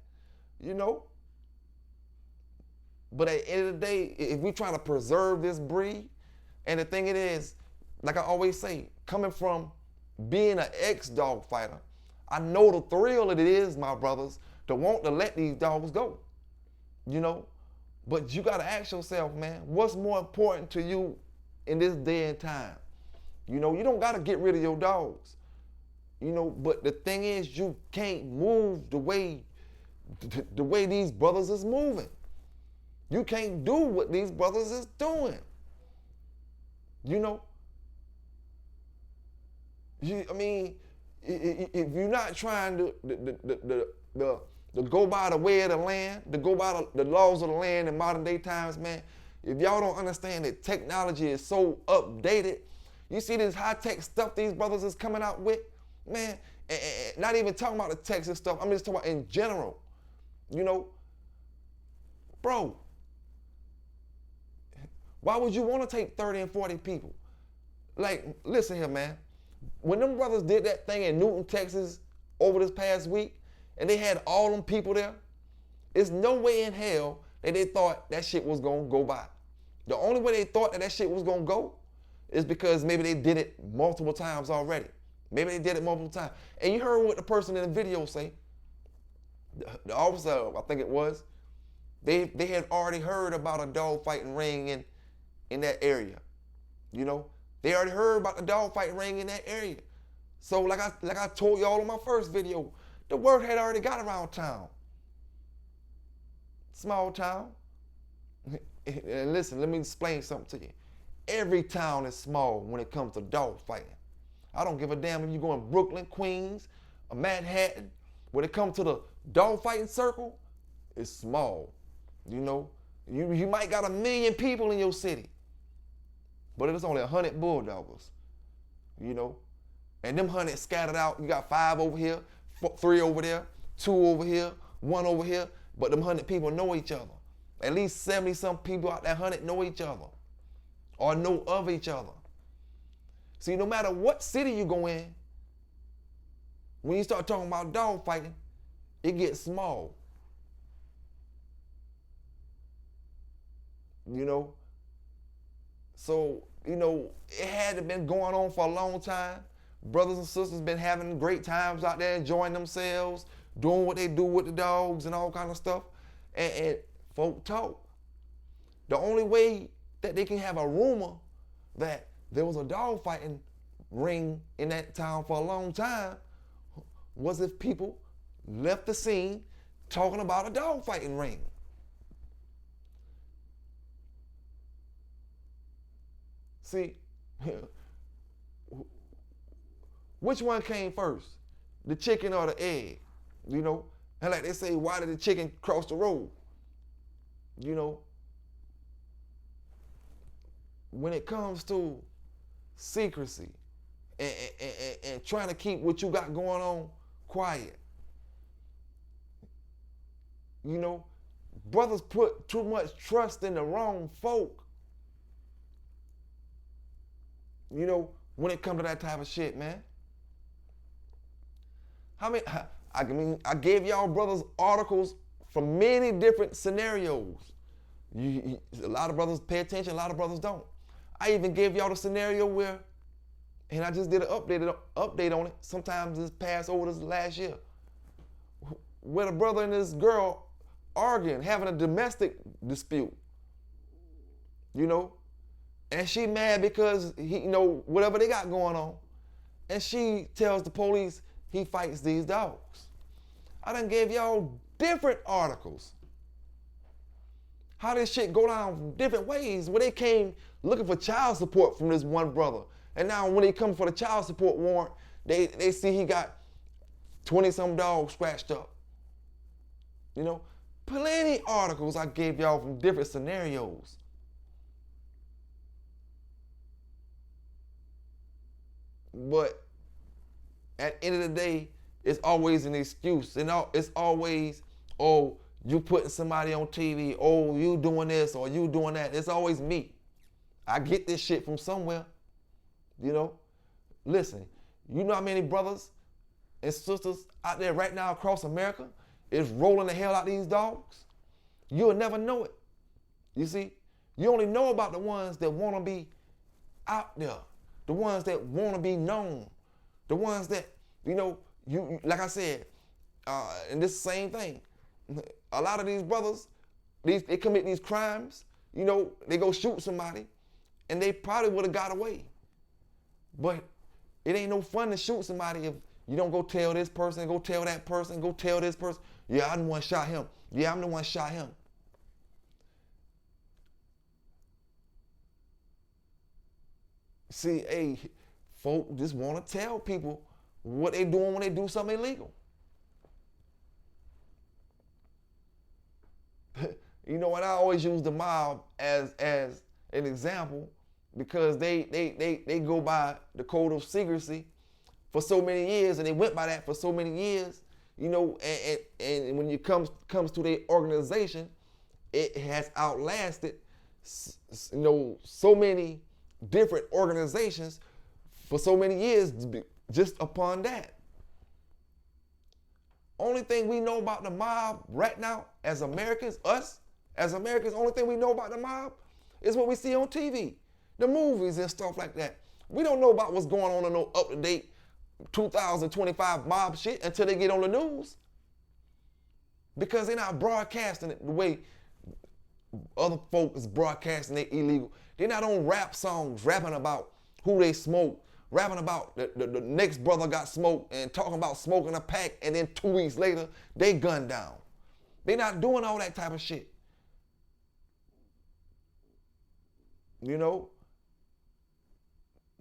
you know? But at the end of the day, if we trying to preserve this breed, and the thing it is, like I always say, coming from being an ex-dog fighter, I know the thrill it is, my brothers, to want to let these dogs go, you know? But you gotta ask yourself, man, what's more important to you in this day and time? You know, you don't gotta get rid of your dogs, you know, but the thing is, you can't move the way these brothers is moving. You can't do what these brothers is doing, you know? I mean, if you're not trying to go by the way of the land, to go by the laws of the land in modern day times, man, if y'all don't understand that technology is so updated, you see this high-tech stuff these brothers is coming out with, man, and not even talking about the Texas stuff, I'm just talking about in general, you know? Bro, why would you want to take 30 and 40 people? Like, listen here, man. When them brothers did that thing in Newton, Texas over this past week, and they had all them people there, there's no way in hell that they thought that shit was gonna go by. The only way they thought that shit was gonna go is because maybe they did it multiple times already. Maybe they did it multiple times. And you heard what the person in the video say. The officer, I think it was, they had already heard about a dog fighting ring in that area. You know? They already heard about the dog fighting ring in that area. So like I told y'all in my first video, the word had already got around town. Small town. And listen, let me explain something to you. Every town is small when it comes to dog fighting. I don't give a damn if you go in Brooklyn, Queens, or Manhattan. When it comes to the dog fighting circle, it's small. You know, you might got 1 million people in your city, but it's only 100 bulldoggers, you know? And them 100 scattered out, you got 5 over here, 3 over there, 2 over here, 1 over here, but them 100 people know each other. At least 70-some people out that 100 know each other or know of each other. See, no matter what city you go in, when you start talking about dog fighting, it gets small. You know? So, you know, it had been going on for a long time. Brothers and sisters been having great times out there, enjoying themselves, doing what they do with the dogs and all kind of stuff. And folk talk. The only way that they can have a rumor that there was a dog fighting ring in that town for a long time was if people left the scene talking about a dog fighting ring. See, which one came first, the chicken or the egg? You know, and like they say, why did the chicken cross the road? You know, when it comes to secrecy and trying to keep what you got going on quiet, you know, brothers put too much trust in the wrong folk. You know, when it comes to that type of shit, man. I gave y'all brothers articles from many different scenarios. A lot of brothers pay attention, a lot of brothers don't. I even gave y'all the scenario where, and I just did an update on it, sometimes this past over this last year, where the brother and this girl arguing, having a domestic dispute, you know, and she mad because he, you know, whatever they got going on, and she tells the police he fights these dogs. I done gave y'all different articles. How this shit go down different ways. Where they came looking for child support from this one brother. And now when they come for the child support warrant, they see he got 20-some dogs scratched up. You know, plenty articles I gave y'all from different scenarios. But at the end of the day, it's always an excuse. And it's always, oh, you putting somebody on TV, oh, you doing this or you doing that. It's always me. I get this shit from somewhere, you know. Listen, you know how many brothers and sisters out there right now across America is rolling the hell out these dogs? You'll never know it. You see, you only know about the ones that want to be out there, the ones that want to be known, the ones that, you know, you like I said, and this same thing. A lot of these brothers, they commit these crimes, you know, they go shoot somebody, and they probably would have got away. But it ain't no fun to shoot somebody if you don't go tell this person, go tell that person, go tell this person, yeah, I'm the one shot him. Yeah, I'm the one shot him. See, hey, folk just want to tell people what they doing when they do something illegal. You know, and I always use the mob as an example because they go by the code of secrecy for so many years, and they went by that for so many years, you know, and when it comes to their organization, it has outlasted, you know, so many different organizations for so many years just upon that. Only thing we know about the mob right now as Americans, us as Americans, only thing we know about the mob is what we see on TV, the movies and stuff like that. We don't know about what's going on in no up-to-date 2025 mob shit until they get on the news, because they're not broadcasting it the way other folk is broadcasting it illegal. They're not on rap songs rapping about who they smoke, rapping about the next brother got smoked and talking about smoking a pack, and then 2 weeks later, they gunned down. They're not doing all that type of shit. You know?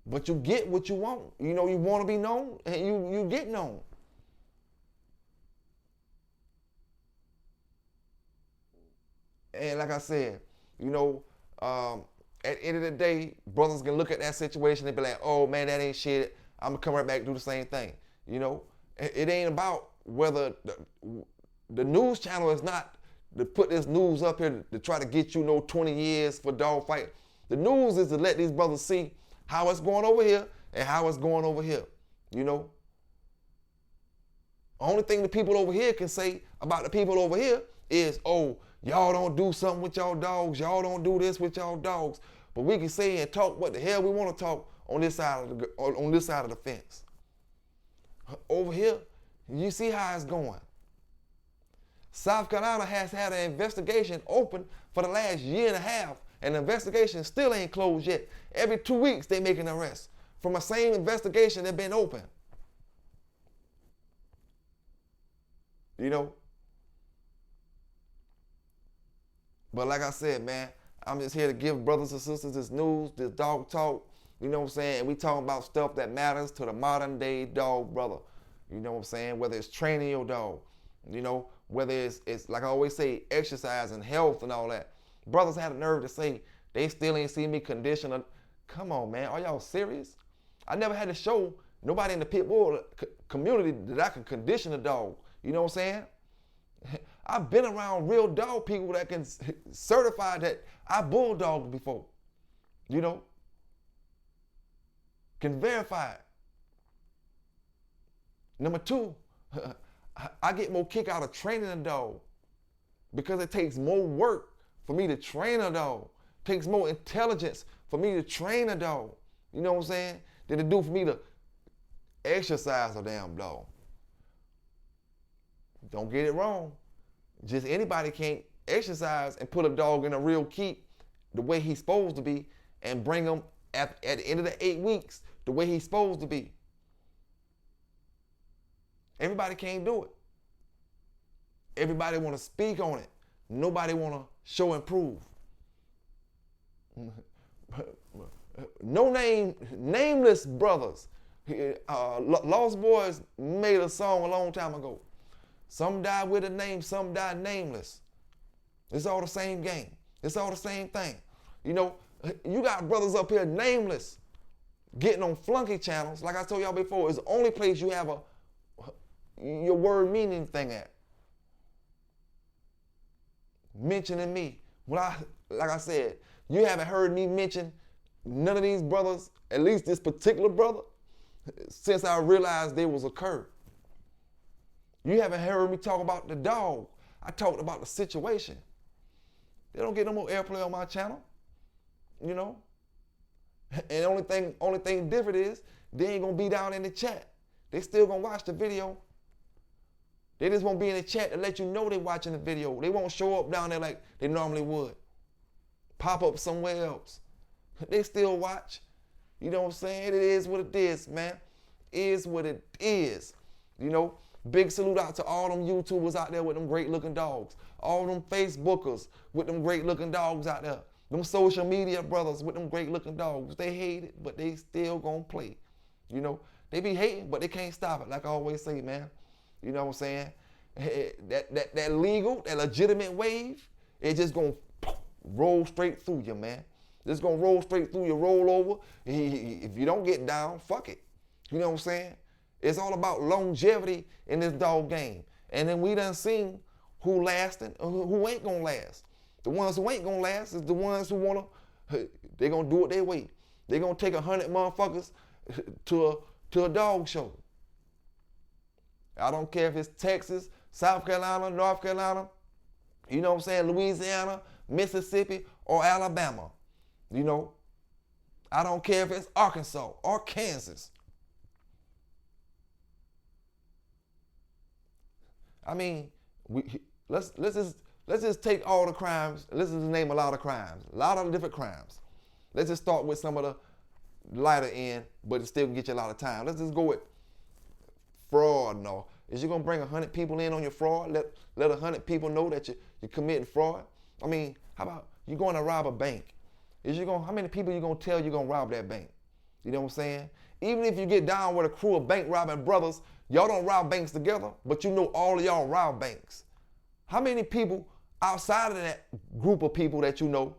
But you get what you want. You know, you want to be known, and you get known. And like I said, you know, at the end of the day, brothers can look at that situation and be like, oh man, that ain't shit. I'm gonna come right back and do the same thing. You know, it ain't about whether the news channel is not to put this news up here to try to get you know 20 years for dog fight. The news is to let these brothers see how it's going over here and how it's going over here. You know, only thing the people over here can say about the people over here is, oh, y'all don't do something with y'all dogs. Y'all don't do this with y'all dogs. But we can say and talk what the hell we want to talk on this side of the fence. Over here, you see how it's going. South Carolina has had an investigation open for the last year and a half, and the investigation still ain't closed yet. Every 2 weeks they make an arrest from the same investigation that been open. You know? But like I said, man, I'm just here to give brothers and sisters this news, this dog talk, you know what I'm saying? And we talking about stuff that matters to the modern day dog brother. You know what I'm saying? Whether it's training your dog, you know, whether it's like I always say, exercise and health and all that. Brothers had the nerve to say they still ain't seen me condition a, come on, man, are y'all serious? I never had to show nobody in the pit bull community that I could condition a dog. You know what I'm saying? I've been around real dog people that can certify that I bulldogged before, you know, can verify it. Number two, I get more kick out of training a dog because it takes more work for me to train a dog. It takes more intelligence for me to train a dog. You know what I'm saying? Than it do for me to exercise a damn dog. Don't get it wrong. Just anybody can't exercise and put a dog in a real keep the way he's supposed to be and bring him at the end of the 8 weeks the way he's supposed to be. Everybody can't do it. Everybody want to speak on it. Nobody want to show and prove. Nameless brothers. Lost Boys made a song a long time ago. Some died with a name, some died nameless. It's all the same game. It's all the same thing. You know, you got brothers up here nameless, getting on flunky channels. Like I told y'all before, it's the only place you have your word meaning thing at. Mentioning me. Like I said, you haven't heard me mention none of these brothers, at least this particular brother, since I realized there was a curve. You haven't heard me talk about the dog. I talked about the situation. They don't get no more airplay on my channel, you know? And the only thing different is they ain't gonna be down in the chat. They still gonna watch the video. They just won't be in the chat to let you know they're watching the video. They won't show up down there like they normally would. Pop up somewhere else. They still watch. You know what I'm saying? It is what it is, man. It is what it is. You know? Big salute out to all them YouTubers out there with them great looking dogs. All them Facebookers with them great looking dogs out there. Them social media brothers with them great looking dogs. They hate it, but they still gonna play. You know, they be hating, but they can't stop it. Like I always say, man. You know what I'm saying? That legal, that legitimate wave, it just gonna roll straight through you, man. It's gonna roll straight through you, roll over. If you don't get down, fuck it. You know what I'm saying? It's all about longevity in this dog game. And then we done seen who lasting and who ain't gonna last. The ones who ain't gonna last is the ones who wanna, they gonna do it their way. They gonna take 100 motherfuckers to a dog show. I don't care if it's Texas, South Carolina, North Carolina, you know what I'm saying, Louisiana, Mississippi, or Alabama. You know, I don't care if it's Arkansas or Kansas. I mean, let's just take all the crimes. Let's just name a lot of crimes, a lot of different crimes. Let's just start with some of the lighter end, but it still can get you a lot of time. Let's just go with fraud. No, is you gonna bring 100 people in on your fraud? Let 100 people know that you're committing fraud. I mean, how about you going to rob a bank? How many people you gonna tell you're gonna rob that bank? You know what I'm saying? Even if you get down with a crew of bank robbing brothers, y'all don't rob banks together, but you know all of y'all rob banks. How many people outside of that group of people that you know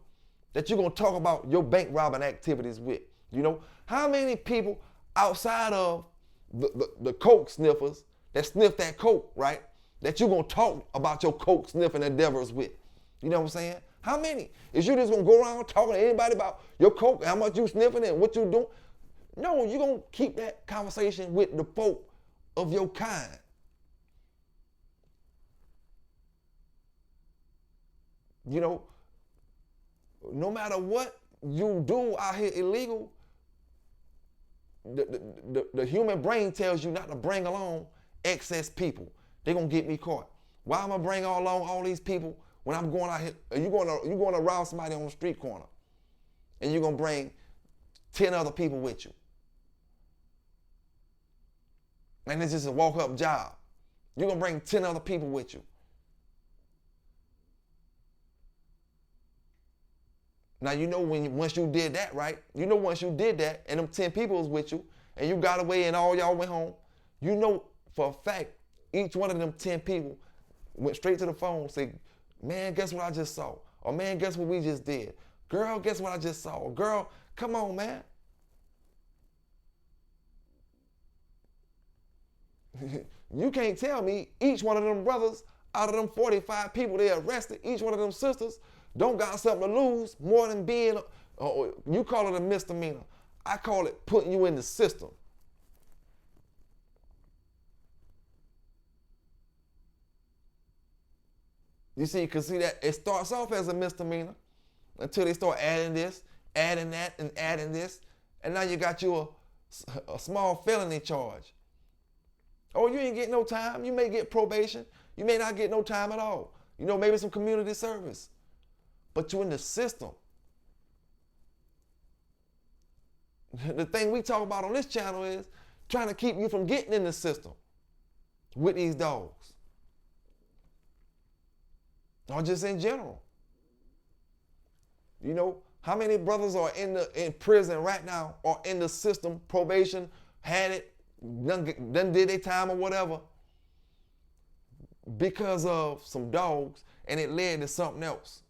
that you're gonna talk about your bank robbing activities with? You know, how many people outside of the coke sniffers that sniff that coke, right? That you're gonna talk about your coke sniffing endeavors with? You know what I'm saying? How many? Is you just gonna go around talking to anybody about your coke, how much you sniffing and what you doing? No, you're gonna keep that conversation with the folk of your kind. You know, no matter what you do out here illegal, the human brain tells you not to bring along excess people. They're gonna get me caught. Why am I bring along all these people when I'm going out here? You're going to rob somebody on the street corner, and you're gonna bring 10 other people with you. And it's just a walk-up job. You're gonna bring 10 other people with you. Now you know once you did that, right? You know once you did that and them 10 people was with you and you got away and all y'all went home, you know for a fact each one of them 10 people went straight to the phone and said, man, guess what I just saw? Or man, guess what we just did? Girl, guess what I just saw? Girl, come on, man. You can't tell me each one of them brothers out of them 45 people they arrested, each one of them sisters don't got something to lose more than being, you call it a misdemeanor. I call it putting you in the system. You see, because see that it starts off as a misdemeanor until they start adding this, adding that, and adding this. And now you got you a small felony charge. Oh, you ain't getting no time. You may get probation. You may not get no time at all. You know, maybe some community service. But you're in the system. The thing we talk about on this channel is trying to keep you from getting in the system with these dogs. Or just in general. You know, how many brothers are in prison right now or in the system, probation, had it, done did their time or whatever because of some dogs and it led to something else.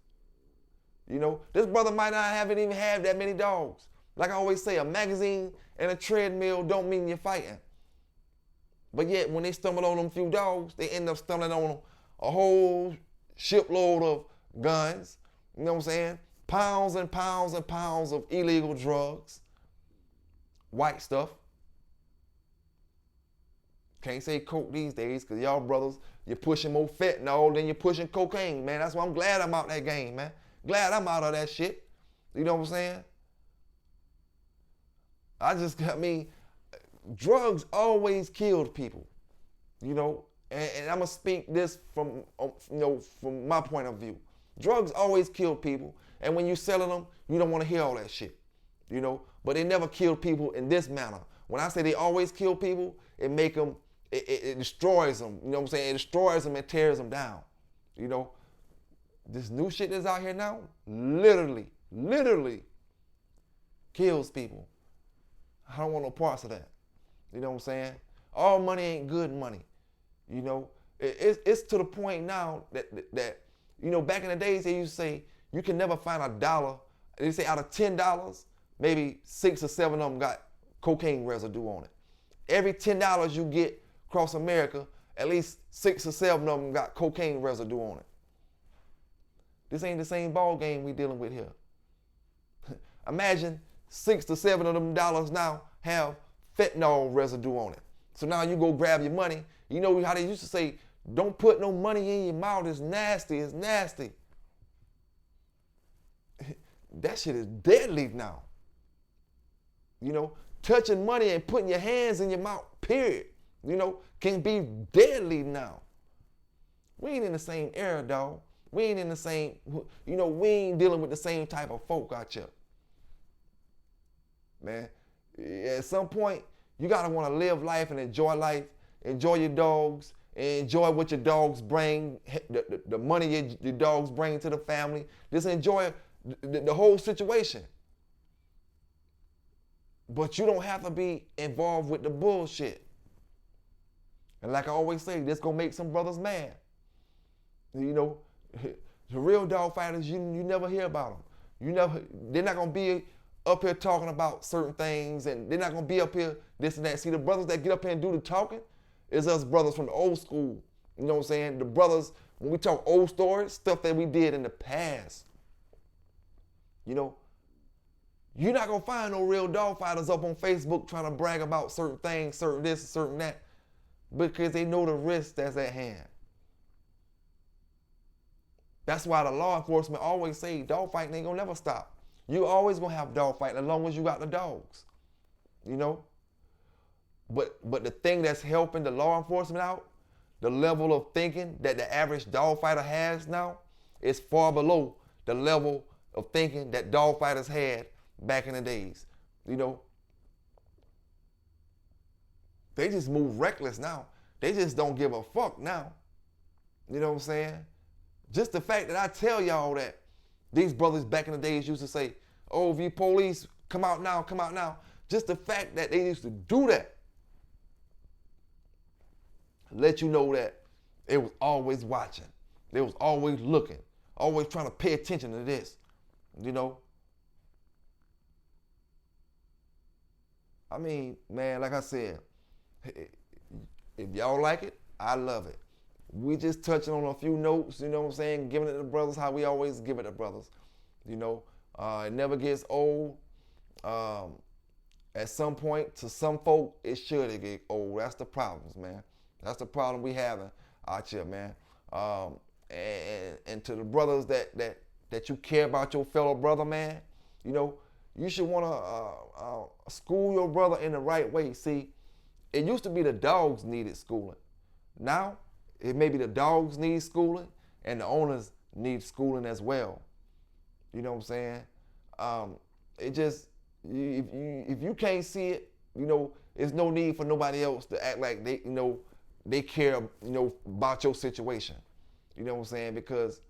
You know, this brother might not haven't even had that many dogs. Like I always say, a magazine and a treadmill don't mean you're fighting. But yet when they stumble on them few dogs, they end up stumbling on a whole shipload of guns, you know what I'm saying? Pounds and pounds and pounds of illegal drugs, white stuff. Can't say coke these days because y'all brothers, you're pushing more fentanyl than you're pushing cocaine, man. That's why I'm glad I'm out that game, man. Glad I'm out of that shit. You know what I'm saying? I mean, drugs always killed people, you know? And I'm gonna speak this from, you know, from my point of view. Drugs always kill people, and when you're selling them, you don't want to hear all that shit, you know. But they never kill people in this manner. When I say they always kill people, it make them, it destroys them. You know what I'm saying? It destroys them and tears them down. You know, this new shit that's out here now, literally kills people. I don't want no parts of that. You know what I'm saying? All money ain't good money. You know, it's to the point now that you know, back in the days they used to say you can never find a dollar. They say out of $10, maybe 6 or 7 of them got cocaine residue on it. Every $10 you get across America, at least 6 or 7 of them got cocaine residue on it. This ain't the same ball game we dealing with here. Imagine 6 to 7 of them dollars now have fentanyl residue on it. So now you go grab your money. You know how they used to say, don't put no money in your mouth, it's nasty, it's nasty. That shit is deadly now. You know, touching money and putting your hands in your mouth, period, you know, can be deadly now. We ain't in the same era, dog. We ain't in the same, you know, we ain't dealing with the same type of folk out here. Man, at some point, you gotta wanna live life and enjoy life, enjoy your dogs, enjoy what your dogs bring, the money your dogs bring to the family. Just enjoy the whole situation. But you don't have to be involved with the bullshit. And like I always say, this gonna make some brothers mad. You know, the real dog fighters, you never hear about them. They're not gonna be up here talking about certain things, and they're not gonna be up here this and that. See, the brothers that get up here and do the talking is us brothers from the old school. You know what I'm saying? The brothers, when we talk old stories, stuff that we did in the past. You know, you're not gonna find no real dog fighters up on Facebook trying to brag about certain things, certain this, certain that, because they know the risk that's at hand. That's why the law enforcement always say dog fighting ain't gonna never stop. You always gonna have dog fighting as long as you got the dogs, you know? But the thing that's helping the law enforcement out, the level of thinking that the average dog fighter has now is far below the level of thinking that dog fighters had back in the days, you know? They just move reckless now. They just don't give a fuck now. You know what I'm saying? Just the fact that I tell y'all that these brothers back in the days used to say, oh, if you police, come out now, come out now. Just the fact that they used to do that let you know that they was always watching. They was always looking, always trying to pay attention to this, you know? I mean, man, like I said, if y'all like it, I love it. we just touching on a few notes, you know what I'm saying, giving it to brothers how we always give it to brothers. You know, it never gets old. At some point, to some folk, it should get old. That's the problems, man. That's the problem we having out here, man. And to the brothers that you care about your fellow brother, man, you know, you should want to school your brother in the right way. See, it used to be the dogs needed schooling. Now, it may be the dogs need schooling and the owners need schooling as well. You know what I'm saying? It just, if you can't see it, you know, there's no need for nobody else to act like they, you know, they care, you know, about your situation. You know what I'm saying? Because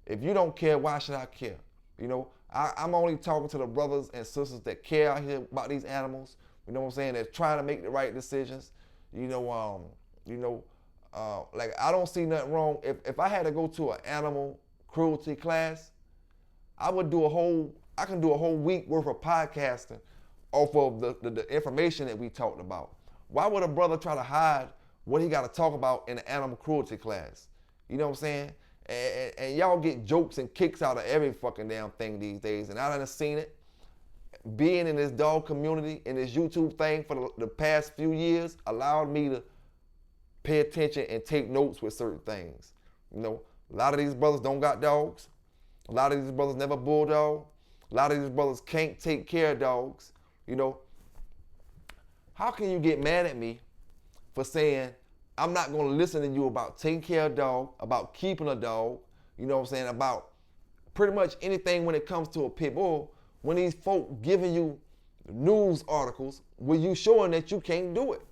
if you don't care, why should I care? You know, I'm only talking to the brothers and sisters that care out here about these animals. You know what I'm saying? They're trying to make the right decisions. You know, like I don't see nothing wrong. If I had to go to an animal cruelty class, I can do a whole week worth of podcasting off of the information that we talked about. Why would a brother try to hide what he got to talk about in an animal cruelty class? You know what I'm saying? And y'all get jokes and kicks out of every fucking damn thing these days. And I done seen it. Being in this dog community, in this YouTube thing for the past few years, allowed me to pay attention and take notes with certain things. You know, a lot of these brothers don't got dogs. A lot of these brothers never bulldog. A lot of these brothers can't take care of dogs. You know, how can you get mad at me for saying, I'm not gonna listen to you about taking care of a dog, about keeping a dog, you know what I'm saying, about pretty much anything when it comes to a pit bull, when these folk giving you news articles where you showing that you can't do it.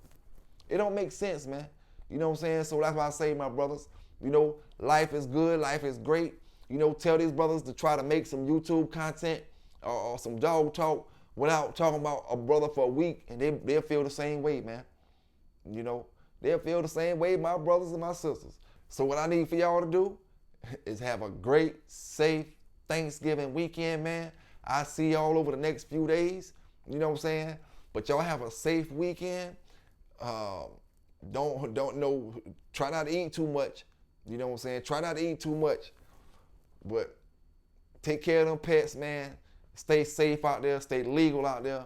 It don't make sense, man. You know what I'm saying? So that's why I say, my brothers, you know, life is good, life is great. You know, tell these brothers to try to make some YouTube content or some dog talk without talking about a brother for a week, and they'll feel the same way, man. You know, they'll feel the same way, my brothers and my sisters. So what I need for y'all to do is have a great, safe Thanksgiving weekend, man. I see y'all over the next few days, you know what I'm saying? But y'all have a safe weekend. Don't know, try not to eat too much, you know what I'm saying? Try not to eat too much, but take care of them pets, man. Stay safe out there, stay legal out there.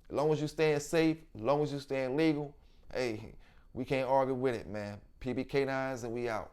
As long as you staying safe, as long as you staying legal, hey, we can't argue with it, man. PB K9s and we out.